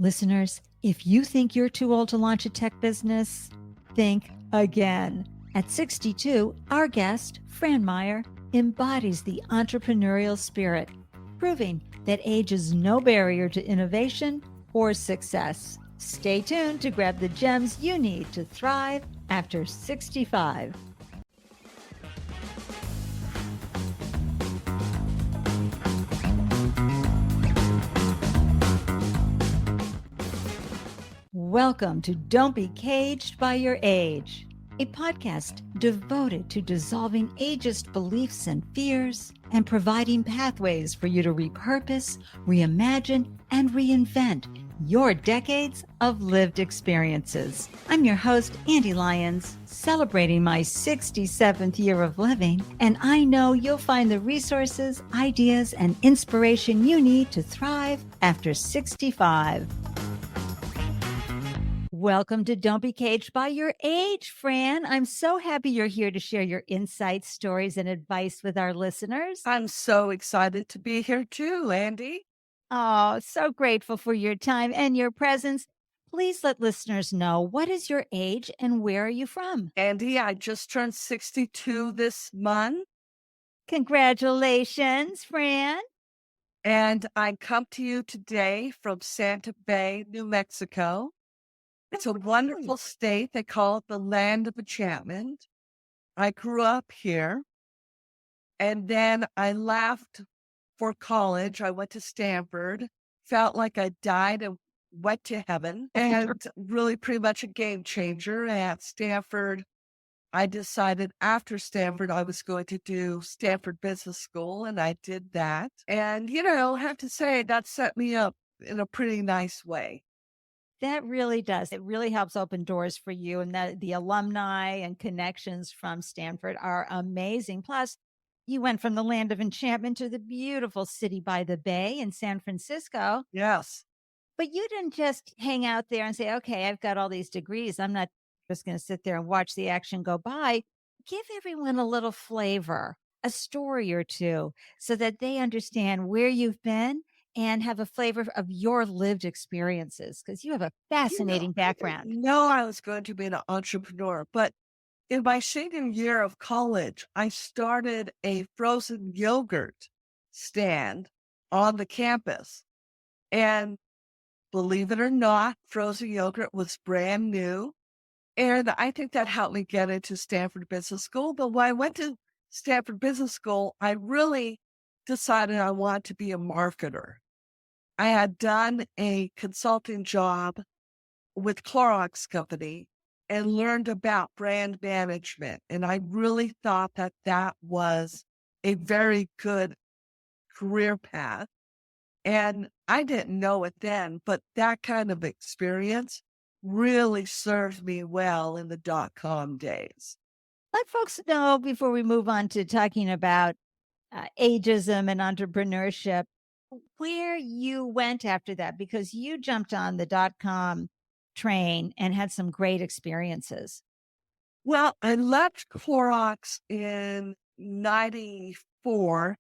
Listeners, if you think you're too old to launch a tech business, think again. At 62, our guest, Fran Maier, embodies the entrepreneurial spirit, proving that age is no barrier to innovation or success. Stay tuned to grab the gems you need to thrive after 65. Welcome to Don't Be Caged by Your Age, a podcast devoted to dissolving ageist beliefs and fears and providing pathways for you to repurpose, reimagine, and reinvent your decades of lived experiences. I'm your host, Ande Lyons, celebrating my 67th year of living, and I know you'll find the resources, ideas, and inspiration you need to thrive after 65. Welcome to Don't Be Caged by Your Age, Fran. I'm so happy you're here to share your insights, stories, and advice with our listeners. I'm so excited to be here too, Ande. Oh, so grateful for your time and your presence. Please let listeners know, what is your age and where are you from? Ande, I just turned 62 this month. Congratulations, Fran. And I come to you today from Santa Fe, New Mexico. It's a wonderful state. They call it the land of enchantment. I grew up here. And then I left for college. I went to Stanford, felt like I died and went to heaven, and really pretty much a game changer at Stanford. I decided after Stanford, I was going to do Stanford Business School, and I did that. And, I have to say that set me up in a pretty nice way. That really does. It really helps open doors for you. And the alumni and connections from Stanford are amazing. Plus, you went from the land of enchantment to the beautiful city by the bay in San Francisco. Yes. But you didn't just hang out there and say, okay, I've got all these degrees. I'm not just going to sit there and watch the action go by. Give everyone a little flavor, a story or two, so that they understand where you've been and have a flavor of your lived experiences, because you have a fascinating background. No, I was going to be an entrepreneur, but in my senior year of college, I started a frozen yogurt stand on the campus. And believe it or not, frozen yogurt was brand new. And I think that helped me get into Stanford Business School. But when I went to Stanford Business School, I really decided I wanted to be a marketer. I had done a consulting job with Clorox Company and learned about brand management. And I really thought that that was a very good career path. And I didn't know it then, but that kind of experience really served me well in the dot-com days. Let folks know, before we move on to talking about ageism and entrepreneurship, where you went after that, because you jumped on the dot-com train and had some great experiences. Well, I left Clorox in 94.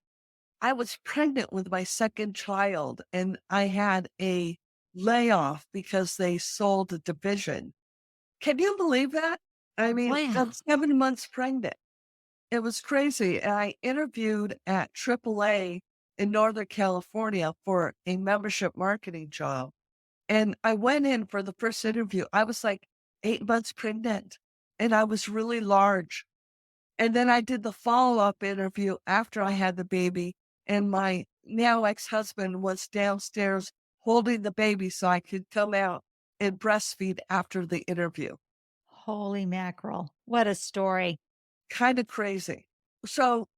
I was pregnant with my second child and I had a layoff because they sold the division. Can you believe that? I mean, Wow. I'm 7 months pregnant. It was crazy. And I interviewed at AAA in Northern California for a membership marketing job. And I went in for the first interview. I was like 8 months pregnant and I was really large. And then I did the follow-up interview after I had the baby. And my now ex-husband was downstairs holding the baby so I could come out and breastfeed after the interview. Holy mackerel. What a story. Kind of crazy. So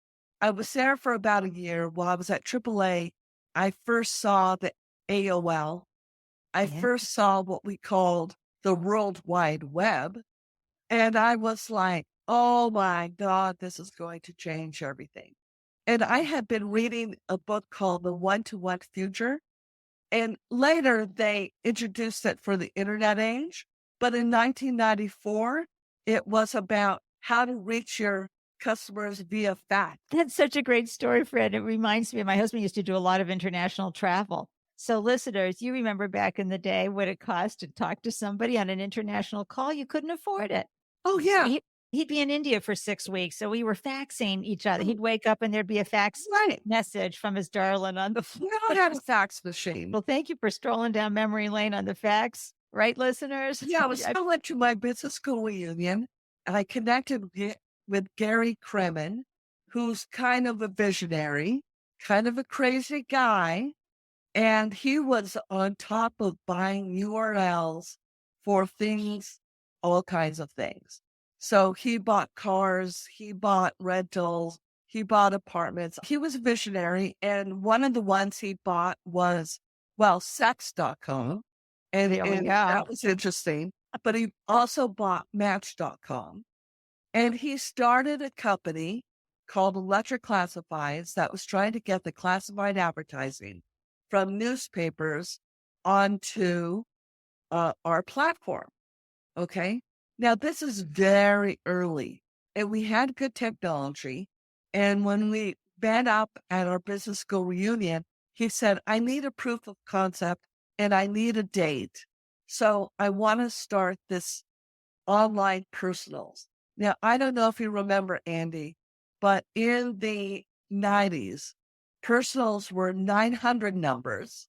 I was there for about a year. While I was at AAA, I first saw the AOL. I first saw what we called the World Wide Web. And I was like, oh my God, this is going to change everything. And I had been reading a book called The One-to-One Future. And later they introduced it for the internet age. But in 1994, it was about how to reach your customers via fax. That's such a great story, Fred. It reminds me, my husband used to do a lot of international travel. So, listeners, you remember back in the day what it cost to talk to somebody on an international call? You couldn't afford it. Oh, yeah. He'd be in India for 6 weeks, so we were faxing each other. He'd wake up and there'd be a fax Right. message from his darling on the We phone. all had a fax machine. Well, thank you for strolling down memory lane on the fax, right, listeners? Yeah, I went to my business school reunion and I connected with Gary Kremen, who's kind of a visionary, kind of a crazy guy. And he was on top of buying URLs for things, all kinds of things. So he bought cars, he bought rentals, he bought apartments. He was a visionary. And one of the ones he bought was, well, sex.com. There we And go. that was interesting. But he also bought match.com. And he started a company called Electric Classifieds that was trying to get the classified advertising from newspapers onto our platform. Okay. Now, this is very early and we had good technology. And when we met up at our business school reunion, he said, I need a proof of concept and I need a date. So I want to start this online personals. Now, I don't know if you remember, Ande, but in the 90s, personals were 900 numbers.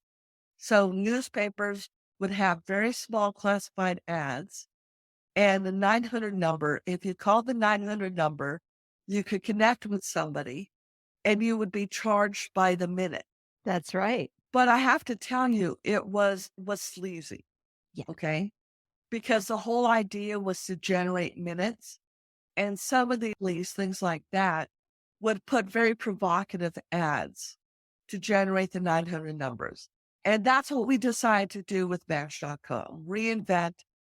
So newspapers would have very small classified ads. And the 900 number, if you called the 900 number, you could connect with somebody and you would be charged by the minute. That's right. But I have to tell you, it was sleazy. Yeah. Okay. Because the whole idea was to generate minutes. And some of these things like that would put very provocative ads to generate the 900 numbers. And that's what we decided to do with Match.com, reinvent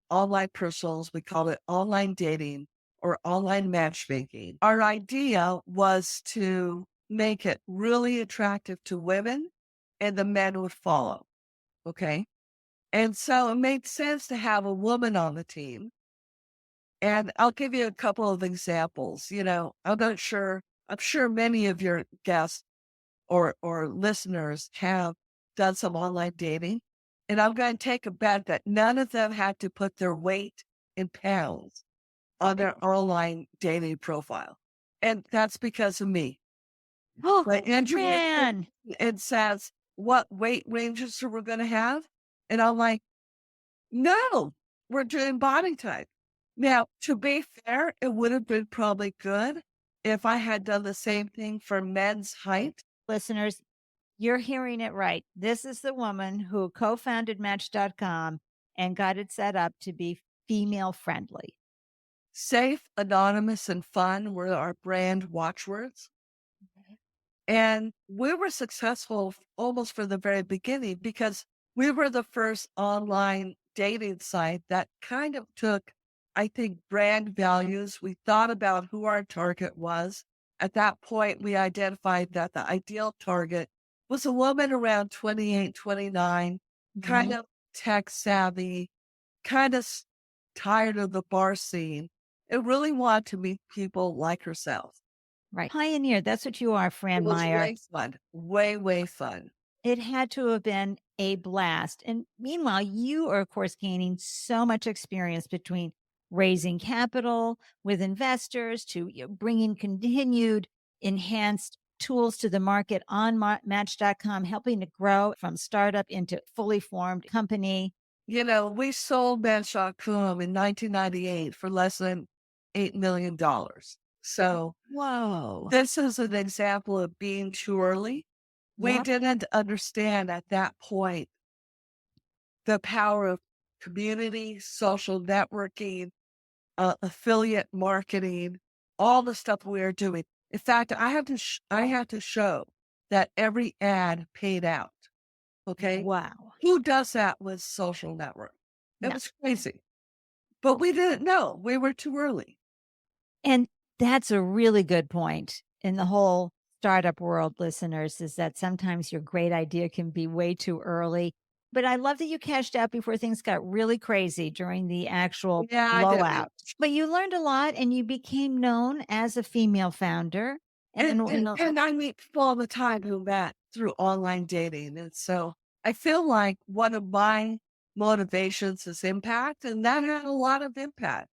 online personals. We called it online dating or online matchmaking. Our idea was to make it really attractive to women and the men would follow. Okay. And so it made sense to have a woman on the team. And I'll give you a couple of examples. I'm sure many of your guests or listeners have done some online dating. And I'm going to take a bet that none of them had to put their weight in pounds on their online dating profile. And that's because of me. Oh, But Andrew man. it says what weight ranges we're going to have. And I'm like, no, we're doing body type. Now, to be fair, it would have been probably good if I had done the same thing for men's height. Listeners, you're hearing it right. This is the woman who co-founded Match.com and got it set up to be female friendly. Safe, anonymous, and fun were our brand watchwords. And we were successful almost from the very beginning because we were the first online dating site that kind of took, I think, brand values. We thought about who our target was. At that point, we identified that the ideal target was a woman around 28, 29, kind of tech savvy, kind of tired of the bar scene, and really wanted to meet people like herself. Right. Pioneer. That's what you are, Fran It was Maier. way fun. Way, way fun. It had to have been a blast. And meanwhile, you are, of course, gaining so much experience between raising capital with investors to bringing continued enhanced tools to the market on Match.com, helping to grow from startup into fully formed company. We sold Match.com in 1998 for less than $8 million. So Whoa. this is an example of being too early. We Yep. didn't understand at that point the power of community, social networking, affiliate marketing, all the stuff we are doing. In fact, I have to show that every ad paid out. Okay. Wow. Who does that with social network? It No. was crazy, but we didn't know. We were too early. And that's a really good point in the whole startup world, listeners, is that sometimes your great idea can be way too early. But I love that you cashed out before things got really crazy during the actual Yeah, I did. blowout. But you learned a lot and you became known as a female founder. And I meet people all the time who met through online dating. And so I feel like one of my motivations is impact, and that had a lot of impact.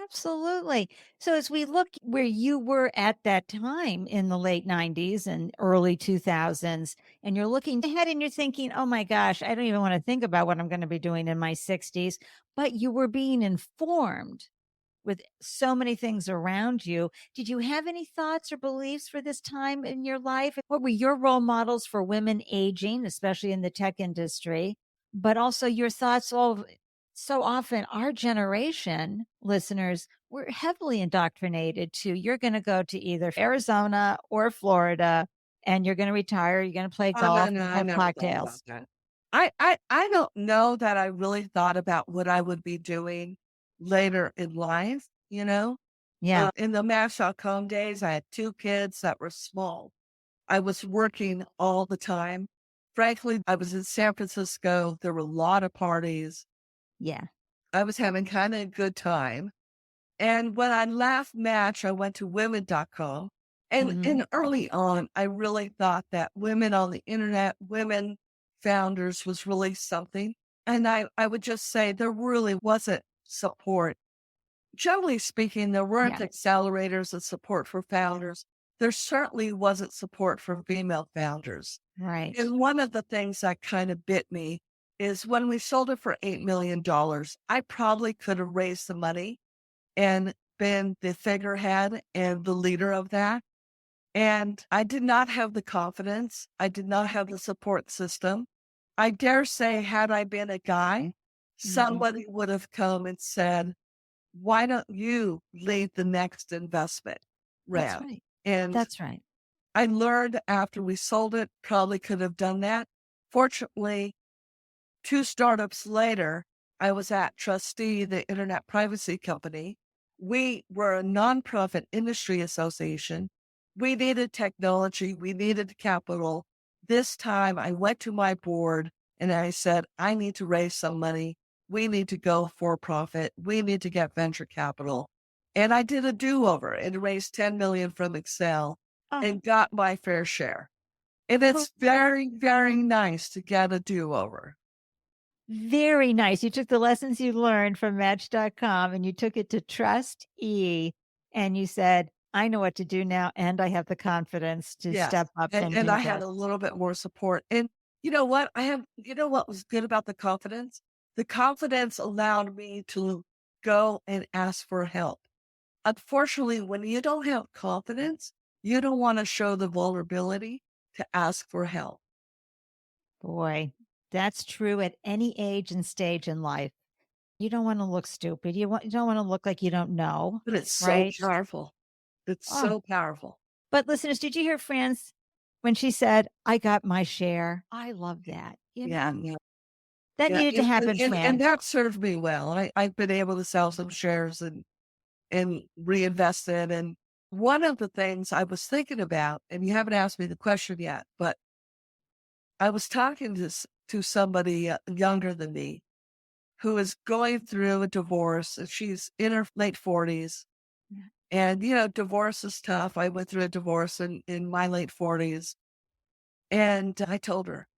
Absolutely. So as we look where you were at that time in the late 90s and early 2000s, and you're looking ahead and you're thinking, oh my gosh, I don't even want to think about what I'm going to be doing in my 60s. But you were being informed with so many things around you. Did you have any thoughts or beliefs for this time in your life? What were your role models for women aging, especially in the tech industry? But also your thoughts of so often our generation listeners were heavily indoctrinated to you're going to go to either Arizona or Florida and you're going to retire, you're going to play Oh, no, golf, no, I have never thought about cocktails. that. I don't know that I really thought about what I would be doing later in life, you know? Yeah. In the Match.com days, I had 2 kids that were small. I was working all the time. Frankly, I was in San Francisco. There were a lot of parties. Yeah. I was having kinda a good time. And when I left Match, I went to women.com. Hmm. And early on, I really thought that women on the internet, women founders was really something. And I would just say there really wasn't support. Generally speaking, there weren't Yeah. accelerators and support for founders. There certainly wasn't support for female founders. Right. And one of the things that kind of bit me is when we sold it for $8 million, I probably could have raised the money and been the figurehead and the leader of that. And I did not have the confidence. I did not have the support system. I dare say, had I been a guy, Hmm. somebody would have come and said, why don't you lead the next investment That's round? right. And That's right. I learned after we sold it, probably could have done that. Fortunately, 2 startups later, I was at TRUSTe, the internet privacy company. We were a nonprofit industry association. We needed technology. We needed capital. This time I went to my board and I said, I need to raise some money. We need to go for profit. We need to get venture capital. And I did a do-over and raised 10 million from Excel Oh, and got my fair share. And it's very, very nice to get a do-over. very nice. You took the lessons you learned from Match.com and you took it to Trust E and you said, I know what to do now and I have the confidence to Yes, step up and and do I had this. a little bit more support, and you know what? You know what was good about the confidence? The confidence allowed me to go and ask for help. Unfortunately, when you don't have confidence, you don't wanna show the vulnerability to ask for help, Boy, that's true at any age and stage in life. You don't want to look stupid. You don't want to look like you don't know, but it's so right? powerful. It's Oh, so powerful. but listeners, did you hear Fran's when she said, I got my share? I love that. Yeah, yeah, That yeah, needed to happen, and Fran. that served me well. I've been able to sell some shares and reinvest it. And one of the things I was thinking about, and you haven't asked me the question yet, but I was talking to somebody younger than me who is going through a divorce, and she's in her late 40s. Yeah. And, divorce is tough. I went through a divorce in my late 40s. And I told her,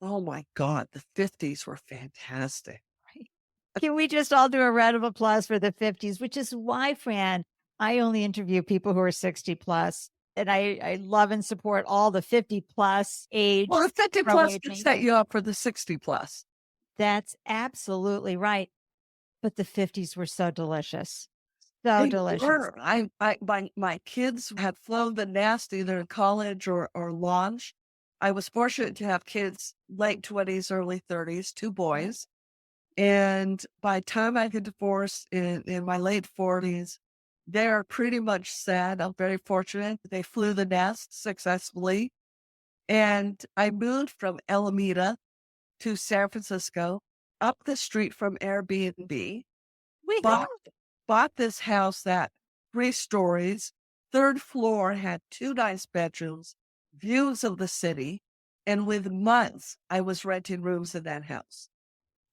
oh my God, the 50s were fantastic. Right. Can we just all do a round of applause for the 50s, which is why, Fran, I only interview people who are 60 plus. And I love and support all the 50 plus age Well, the 50 pro plus can aging. set you up for the 60 plus. That's absolutely right. But the 50s were so delicious. So They delicious. were. My kids had flown the nest either in college or launch. I was fortunate to have kids late 20s, early 30s, 2 Yeah. boys. And by the time I get divorced in my late 40s, they're pretty much set. I'm very fortunate. They flew the nest successfully. And I moved from Alameda to San Francisco, up the street from Airbnb, bought Woohoo! bought this house that 3 stories, 3rd floor had 2 nice bedrooms, views of the city, and with months, I was renting rooms in that house.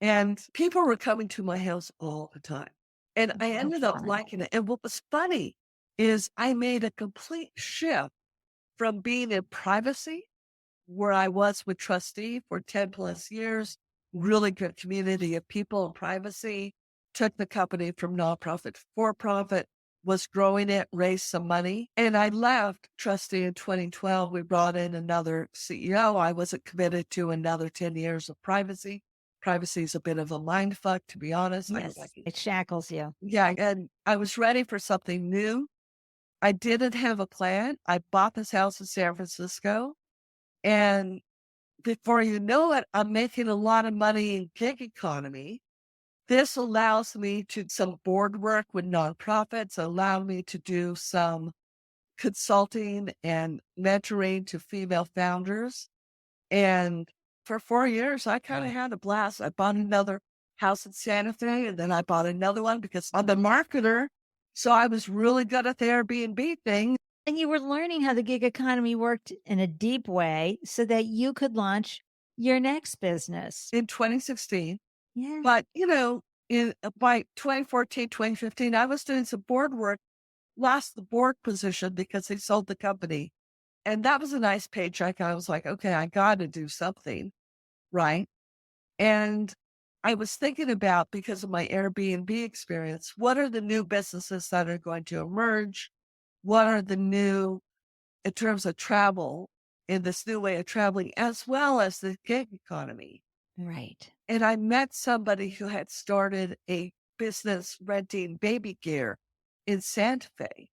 And people were coming to my house all the time. And I So ended up fun. liking it. And what was funny is I made a complete shift from being in privacy where I was with TRUSTe for 10 plus years, really good community of people and privacy, took the company from nonprofit to for profit, was growing it, raised some money. And I left TRUSTe in 2012. We brought in another CEO. I wasn't committed to another 10 years of privacy. Privacy is a bit of a mind fuck, to be honest. Yes, it shackles you. Yeah. And I was ready for something new. I didn't have a plan. I bought this house in San Francisco. And before you know it, I'm making a lot of money in gig economy. This allows me to some board work with nonprofits, allow me to do some consulting and mentoring to female founders. And for 4 years, I kind of had a blast. I bought another house in Santa Fe, and then I bought another one because I'm the marketer. So I was really good at the Airbnb thing. And you were learning how the gig economy worked in a deep way so that you could launch your next business. In 2016. Yeah. But, by 2014, 2015, I was doing some board work, lost the board position because they sold the company. And that was a nice paycheck. I was like, okay, I got to do something. Right. And I was thinking about, because of my Airbnb experience, what are the new businesses that are going to emerge? What are the new, in terms of travel, in this new way of traveling, as well as the gig economy? Right. And I met somebody who had started a business renting baby gear in Santa Fe.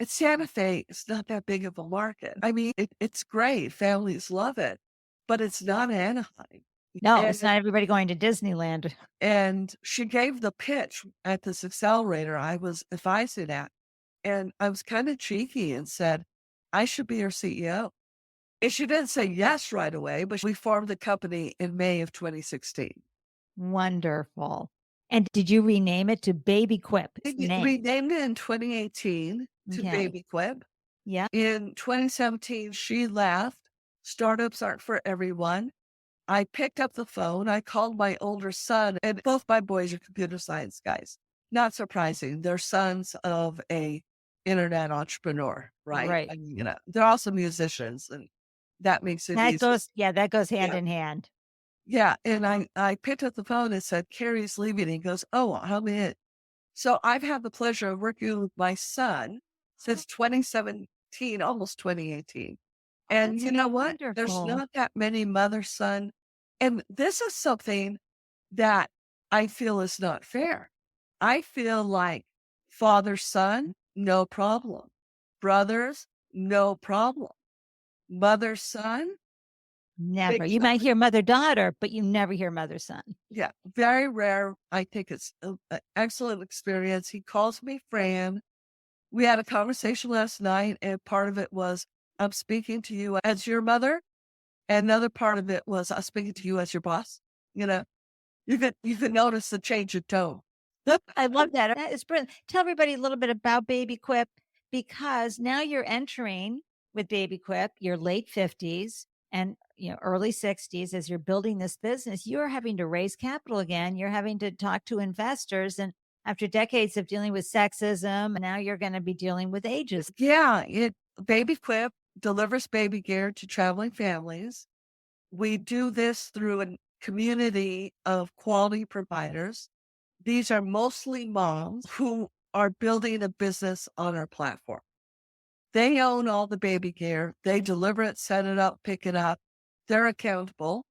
And Santa Fe is not that big of a market. I mean, it's great. Families love it, but it's not Anaheim. No, it's And, not everybody going to Disneyland. and she gave the pitch at this accelerator I was advising at. And I was kind of cheeky and said, I should be your CEO. And she didn't say yes right away, but we formed the company in May of 2016. Wonderful. And did you rename it to BabyQuip? We named it in 2018 to Okay. BabyQuip. Yeah. In 2017, she left. Startups aren't for everyone. I picked up the phone. I called my older son, and both my boys are computer science guys. Not surprising. They're sons of a internet entrepreneur, right? Right. I mean, they're also musicians, and that makes it That easy. goes hand Yeah. in hand. Yeah. And I picked up the phone and said, Carrie's leaving. He goes, oh, how in. So I've had the pleasure of working with my son since 2017, almost 2018. And That's you know what? There's wonderful. not that many mother-son. And this is something that I feel is not fair. I feel like father-son, no problem. Brothers, no problem. Mother-son, Never. big You time. might hear mother-daughter, but you never hear mother-son. Yeah, very rare. I think it's an excellent experience. He calls me Fran. We had a conversation last night, and part of it was, I'm speaking to you as your mother. And another part of it was, I'm speaking to you as your boss. You know, you could notice the change of tone. I love that. That is brilliant. Tell everybody a little bit about BabyQuip, because now you're entering with BabyQuip your late 50s and early 60s as you're building this business. You're having to raise capital again. You're having to talk to investors, and after decades of dealing with sexism, now you're going to be dealing with ages. Yeah, BabyQuip delivers baby gear to traveling families. We do this through a community of quality providers. These are mostly moms who are building a business on our platform. They own all the baby gear. They deliver it, set it up, pick it up. They're accountable.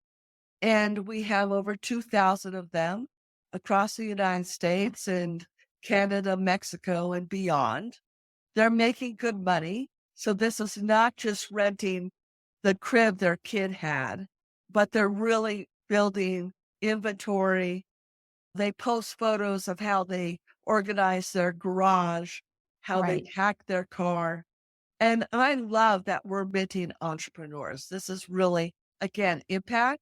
And we have over 2,000 of them across the United States and Canada, Mexico, and beyond. They're making good money. So this is not just renting the crib their kid had, but they're really building inventory. They post photos of how they organize their garage, how they Right. pack their car. And I love that we're meeting entrepreneurs. This is really, again, impact.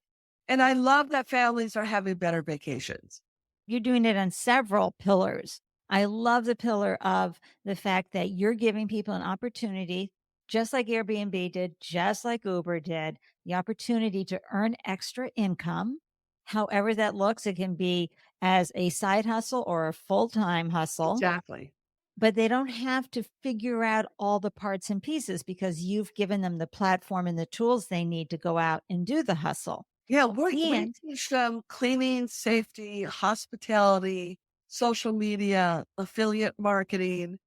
And I love that families are having better vacations. You're doing it on several pillars. I love the pillar of the fact that you're giving people an opportunity, just like Airbnb did, just like Uber did, the opportunity to earn extra income. However that looks, it can be as a side hustle or a full-time hustle. Exactly. but they don't have to figure out all the parts and pieces because you've given them the platform and the tools they need to go out and do the hustle. Yeah, we And teach them cleaning, safety, hospitality, social media, affiliate marketing,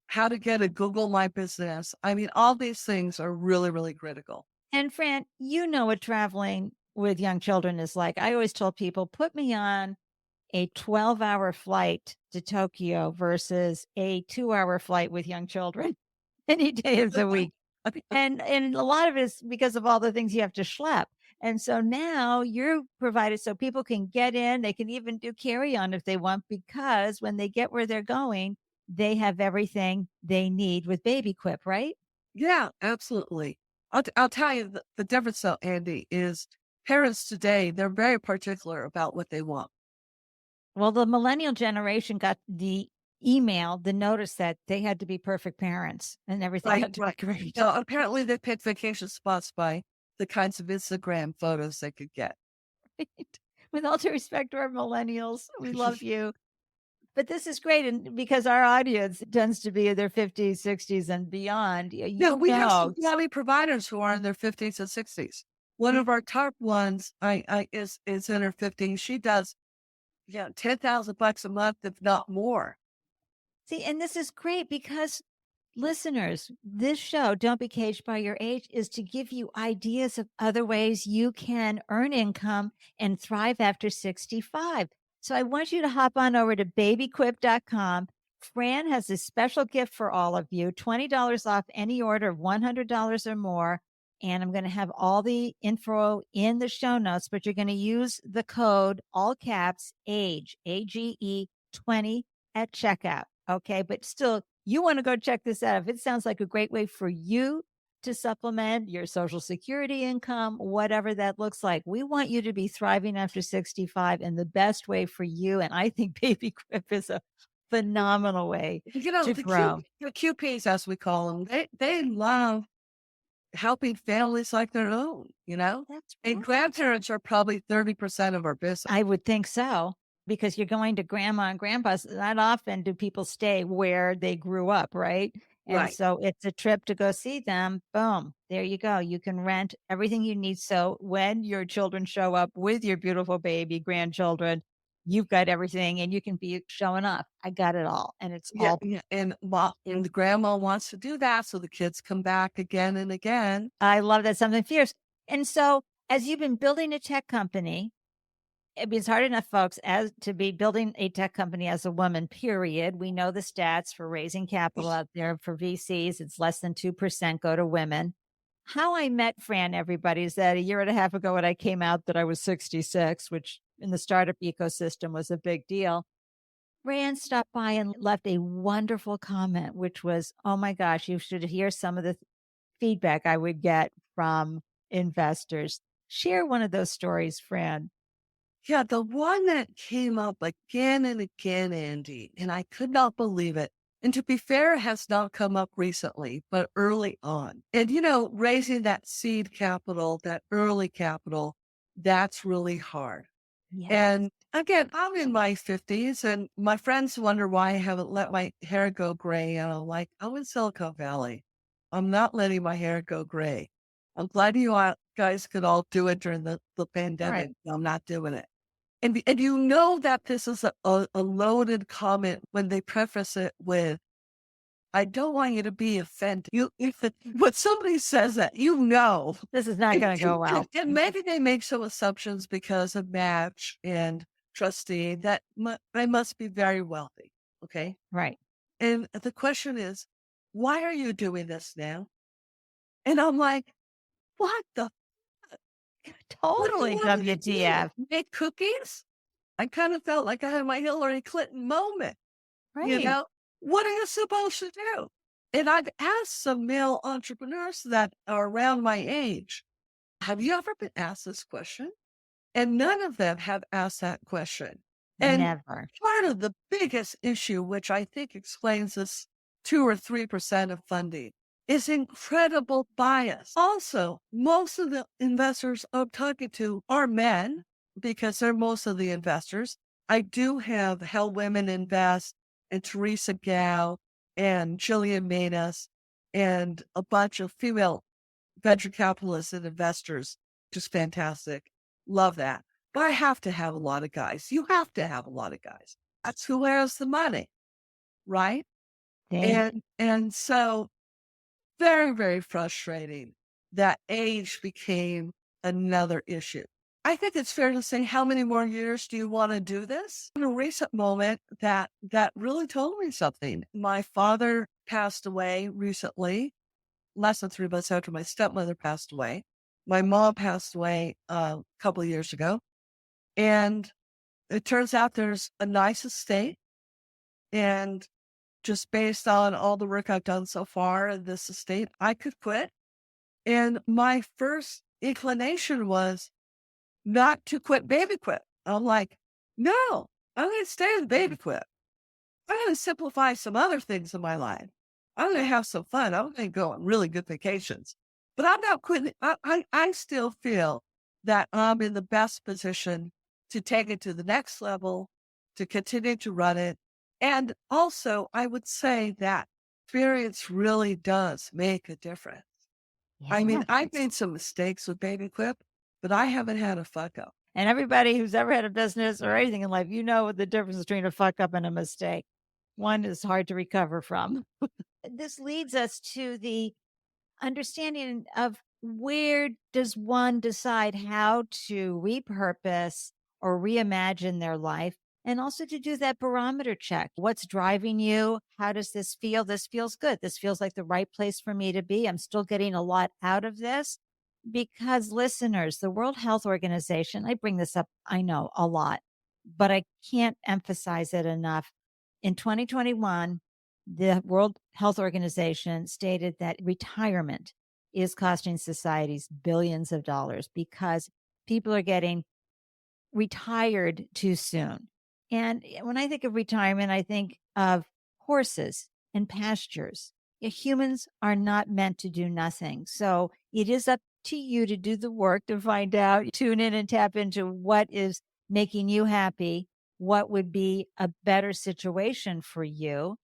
how to get a Google My Business. I mean, all these things are really, really critical. and Fran, you know what traveling with young children is like. I always told people, put me on a 12-hour flight to Tokyo versus a 2-hour flight with young children any day of the week. I think And a lot of it is because of all the things you have to schlep. And so now you're provided so people can get in, they can even do carry-on if they want, because when they get where they're going, they have everything they need with BabyQuip, right? yeah, absolutely. I'll tell you the difference though, Andy, is parents today, they're very particular about what they want. Well, the millennial generation got the email, the notice that they had to be perfect parents and everything Right, had to be right. great. No, apparently they pick vacation spots by the kinds of Instagram photos they could get. With all due respect to our millennials, we love you. But this is great, and because our audience tends to be in their 50s, 60s, and beyond, Yeah, you we have some know. quality providers who are in their 50s and 60s. One of our top ones is in her 50s. She does, yeah, $10,000 a month, if not more. See, and this is great because listeners, this show, Don't Be Caged by Your Age, is to give you ideas of other ways you can earn income and thrive after 65. So I want you to hop on over to babyquip.com. Fran has a special gift for all of you, $20 off any order of $100 or more. And I'm going to have all the info in the show notes, but you're going to use the code, all caps, AGE, AGE 20 at checkout. Okay. But still, you want to go check this out. If it sounds like a great way for you to supplement your Social Security income, whatever that looks like, we want you to be thriving after 65 in the best way for you. And I think BabyQuip is a phenomenal way You know, to grow. the QPs, as we call them, they love helping families like their own, you know? That's And right. grandparents are probably 30% of our business. I would think so, because you're going to grandma and grandpa's. Not often do people stay where they grew up, right? And Right. so it's a trip to go see them. Boom, there you go. You can rent everything you need. So when your children show up with your beautiful baby grandchildren, you've got everything and you can be showing off. I got it all. And it's Yeah, all. yeah. And and the grandma wants to do that. So the kids come back again and again. I love that, something fierce. And so as you've been building a tech company, I mean, it's hard enough, folks, as to be building a tech company as a woman, period. We know the stats for raising capital out there for VCs. It's less than 2% go to women. How I met Fran, everybody, is that a year and a half ago when I came out that I was 66, which in the startup ecosystem was a big deal. Fran stopped by and left a wonderful comment, which was, oh my gosh, you should hear some of the feedback I would get from investors. Share one of those stories, Fran. Yeah, the one that came up again and again, Andy, and I could not believe it. And to be fair, has not come up recently, but early on. And, you know, raising that seed capital, that early capital, that's really hard. Yes. And again, I'm in my 50s and my friends wonder why I haven't let my hair go gray. And I'm like, I'm in Silicon Valley. I'm not letting my hair go gray. I'm glad guys could all do it during the Right. pandemic. I'm not doing it. And you know that this is a loaded comment when they preface it with, I don't want you to be offended. When somebody says that, you know, This is not gonna go well. and maybe they make some assumptions because of Match and Trustee that they must be very wealthy. Okay. Right. And the question is, why are you doing this now? And I'm like, what the, what do you Totally want me to do? WTF. Make cookies? I kind of felt like I had my Hillary Clinton moment. You Right. know, what are you supposed to do? And I've asked some male entrepreneurs that are around my age, have you ever been asked this question? And none of them have asked that question. And Never. part of the biggest issue, which I think explains this 2 or 3% of funding, is incredible bias. Also, most of the investors I'm talking to are men because they're most of the investors. I do have Hell Women Invest and Teresa Gao and Jillian Manis and a bunch of female venture capitalists and investors. Just fantastic. Love that. But I have to have a lot of guys. You have to have a lot of guys. That's who has the money, right? They And so very, very frustrating that age became another issue. I think it's fair to say, how many more years do you want to do this? In a recent moment that really told me something. My father passed away recently, less than 3 months after my stepmother passed away. My mom passed away a couple of years ago. And it turns out there's a nice estate. And just based on all the work I've done so far in this estate, I could quit. And my first inclination was not to quit BabyQuip. I'm like, no, I'm going to stay with BabyQuip. I'm going to simplify some other things in my life. I'm going to have some fun. I'm going to go on really good vacations. But I'm not quitting. I still feel that I'm in the best position to take it to the next level, to continue to run it. And also, I would say that experience really does make a difference. I mean, Yeah. I've made some mistakes with BabyQuip, but I haven't had a fuck up. And everybody who's ever had a business or anything in life, you know the difference between a fuck up and a mistake. One is hard to recover from. This leads us to the understanding of where does one decide how to repurpose or reimagine their life, and also to do that barometer check. What's driving you? How does this feel? This feels good. This feels like the right place for me to be. I'm still getting a lot out of this. Because listeners, the World Health Organization, I bring this up, I know, a lot, but I can't emphasize it enough. In 2021, the World Health Organization stated that retirement is costing societies billions of dollars because people are getting retired too soon. And when I think of retirement, I think of horses and pastures. Humans are not meant to do nothing. So it is up to you to do the work to find out, tune in and tap into what is making you happy, what would be a better situation for you,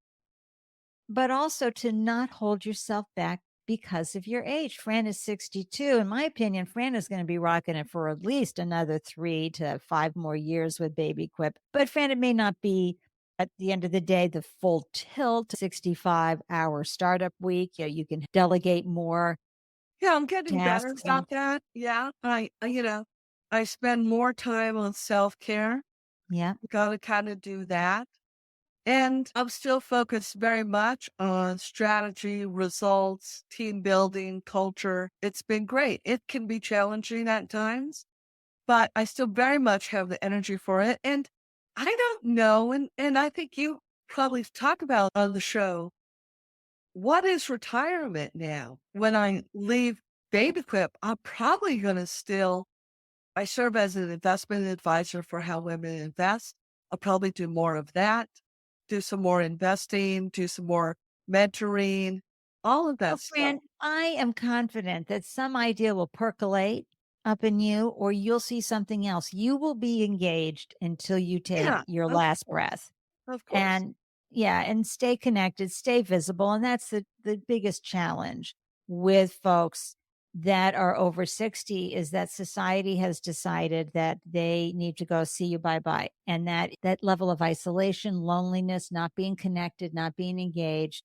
but also to not hold yourself back because of your age. Fran is 62. In my opinion, Fran is going to be rocking it for at least another 3 to 5 more years with BabyQuip. But Fran, it may not be at the end of the day the full tilt 65-hour startup week. You can delegate more Yeah, I'm getting better tasks. about that. Yeah, I spend more time on self-care. Yeah. Got to kind of do that. And I'm still focused very much on strategy, results, team building, culture. It's been great. It can be challenging at times, but I still very much have the energy for it. And I don't know, and I think you probably talk about on the show, what is retirement now? When I leave BabyQuip, I'm probably going to I serve as an investment advisor for how women invest. I'll probably do more of that, do some more investing, do some more mentoring, all of Well, that stuff. Fran, I am confident that some idea will percolate up in you, or you'll see something else. You will be engaged until you take Yeah, your last course. breath. Of course. And yeah, and stay connected, stay visible. And that's the biggest challenge with folks that are over 60 is that society has decided that they need to go see you bye-bye. And that level of isolation, loneliness, not being connected, not being engaged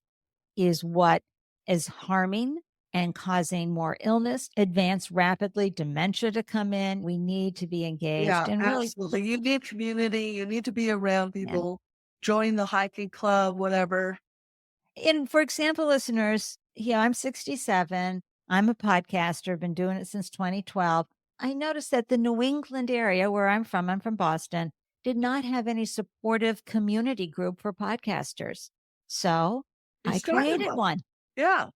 is what is harming and causing more illness, advance rapidly, dementia to come in. We need to be engaged Yeah, and really, absolutely. You need community. You need to be around and people, join the hiking club, whatever. for example, listeners, I'm 67. I'm a podcaster, been doing it since 2012. I noticed that the New England area where I'm from Boston, did not have any supportive community group for podcasters. So You I started created one. one. Yeah.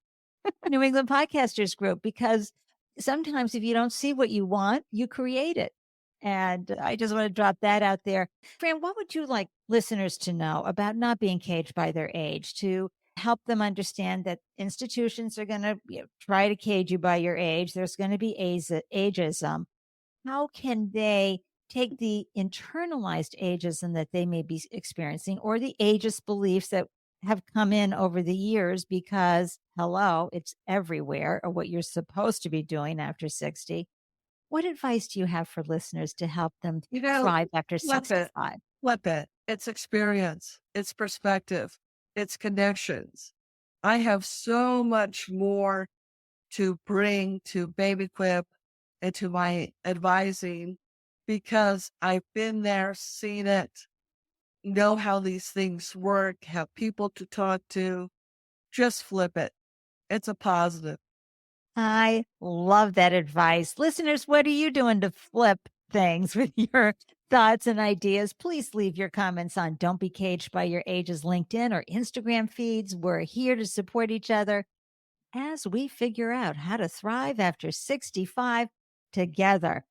New England Podcasters Group, because sometimes if you don't see what you want, you create it. And I just want to drop that out there. Fran, what would you like listeners to know about not being caged by their age to help them understand that institutions are going to try to cage you by your age? There's going to be ageism. How can they take the internalized ageism that they may be experiencing or the ageist beliefs that have come in over the years because, hello, it's everywhere, or what you're supposed to be doing after 60. What advice do you have for listeners to help them You know, thrive after flip it, 65? flip it. It's experience, it's perspective, it's connections. I have so much more to bring to BabyQuip and to my advising because I've been there, seen it, know how these things work, have people to talk to. Just flip it. It's a positive. I love that advice. Listeners, what are you doing to flip things with your thoughts and ideas? Please leave your comments on Don't Be Caged by Your Age's LinkedIn or Instagram feeds. We're here to support each other as we figure out how to thrive after 65 together.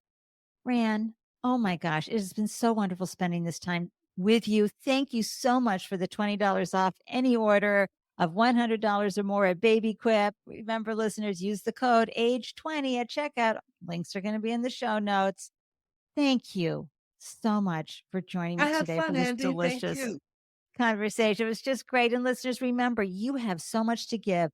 Fran, oh my gosh, it has been so wonderful spending this time with you. Thank you so much for the $20 off any order of $100 or more at BabyQuip. Remember, listeners, use the code AGE20 at checkout. Links are going to be in the show notes. Thank you so much for joining I me had today for fun, this Andy. Thank delicious you. conversation. It was just great. And listeners, remember, you have so much to give.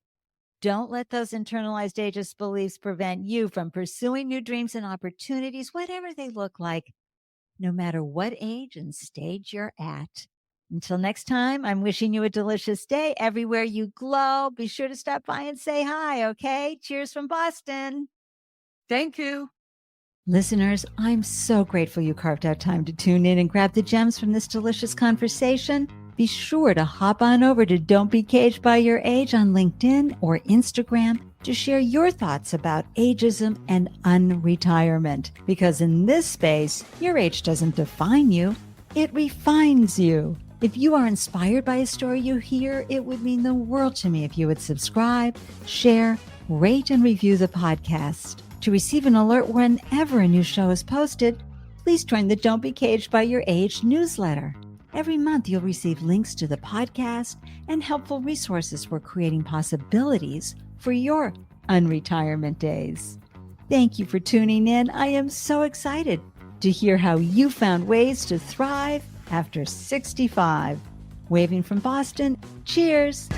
Don't let those internalized ageist beliefs prevent you from pursuing new dreams and opportunities, whatever they look like, no matter what age and stage you're at. Until next time, I'm wishing you a delicious day everywhere you glow. Be sure to stop by and say hi, okay? Cheers from Boston. Thank you. Listeners, I'm so grateful you carved out time to tune in and grab the gems from this delicious conversation. Be sure to hop on over to Don't Be Caged by Your Age on LinkedIn or Instagram to share your thoughts about ageism and unretirement. Because in this space, your age doesn't define you, it refines you. If you are inspired by a story you hear, it would mean the world to me if you would subscribe, share, rate, and review the podcast. To receive an alert whenever a new show is posted, please join the Don't Be Caged by Your Age newsletter. Every month, you'll receive links to the podcast and helpful resources for creating possibilities for your unretirement days. Thank you for tuning in. I am so excited to hear how you found ways to thrive after 65. Waving from Boston, cheers.